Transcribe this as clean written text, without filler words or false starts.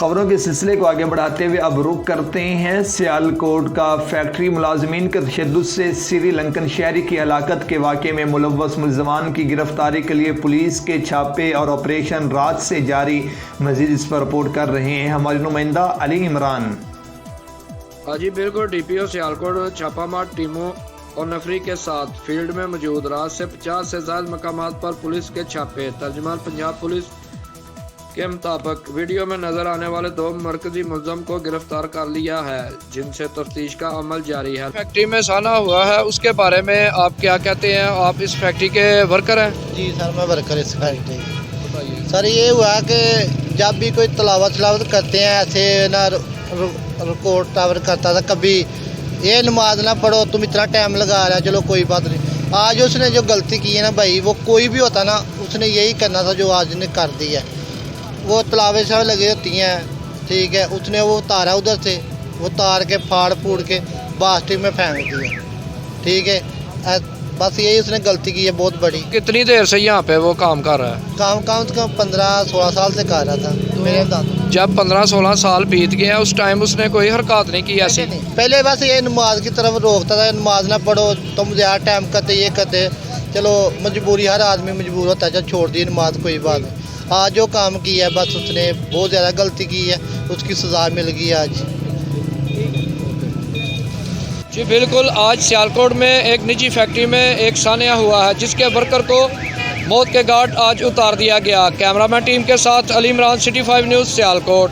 खबरों के सिलसिले को आगे बढ़ाते हुए अब रुख करते हैं सियालकोट का। फैक्ट्री मुलाजमीन के तशद्दुद से श्रीलंकन शहरी की हलाकत के वाक़े में मुलव्वस मुल्ज़मान की गिरफ्तारी के लिए पुलिस के छापे और ऑपरेशन रात से जारी। मजीद इस पर रिपोर्ट कर रहे हैं हमारे नुमाइंदा अली इमरान। हाँ जी बिल्कुल, DPO सियालकोट छापामार टीमों और नफरी के साथ फील्ड में मौजूद। रात से 50 से ज़्यादा मकामात पर पुलिस के छापे। तर्जुमान पंजाब पुलिस के मुताबिक वीडियो में नजर आने वाले 2 मरकजी मुल्ज़म को गिरफ्तार कर लिया है, जिनसे तफ्तीश का अमल जारी है। फैक्ट्री में साना हुआ है, उसके बारे में आप क्या कहते हैं? आप इस फैक्ट्री के वर्कर हैं? जी सर, मैं वर्कर इस फैक्ट्री। सर ये हुआ कि जब भी कोई तलावत करते हैं ऐसे ना रिकॉर्ड टावर करता था, कभी ये नमाज ना पढ़ो तुम इतना टाइम लगा रहा है, चलो कोई बात नहीं। आज उसने जो गलती की है ना भाई, वो कोई भी होता ना उसने यही करना था जो आज ने कर दी है। वो तलावे सब लगी होती हैं, ठीक है, उसने वो तारा उधर से वो तार के फाड़ फूड़ के बास्टिक में फेंक दिया, ठीक है। बस यही उसने गलती की है बहुत बड़ी। कितनी देर से यहाँ पे वो काम कर रहा है? काम 15-16 साल से कर रहा था मेरे दादा। जब 15-16 साल बीत गया, उस टाइम उसने कोई हरकत नहीं की ऐसी? पहले बस ये नमाज की तरफ रोकता था, नमाज ना पढ़ो तुम ज़्यादा टाइम करते ये करते, चलो मजबूरी, हर आदमी मजबूर होता है, जब छोड़ दी नमाज कोई बात नहीं। आज जो काम किया है बस उसने बहुत ज़्यादा गलती की है, उसकी सज़ा मिल गई आज। जी बिल्कुल, आज सियालकोट में एक निजी फैक्ट्री में एक सानिया हुआ है, जिसके वर्कर को मौत के घाट आज उतार दिया गया। कैमरामैन टीम के साथ अली इमरान, सिटी 5 न्यूज़, सियालकोट।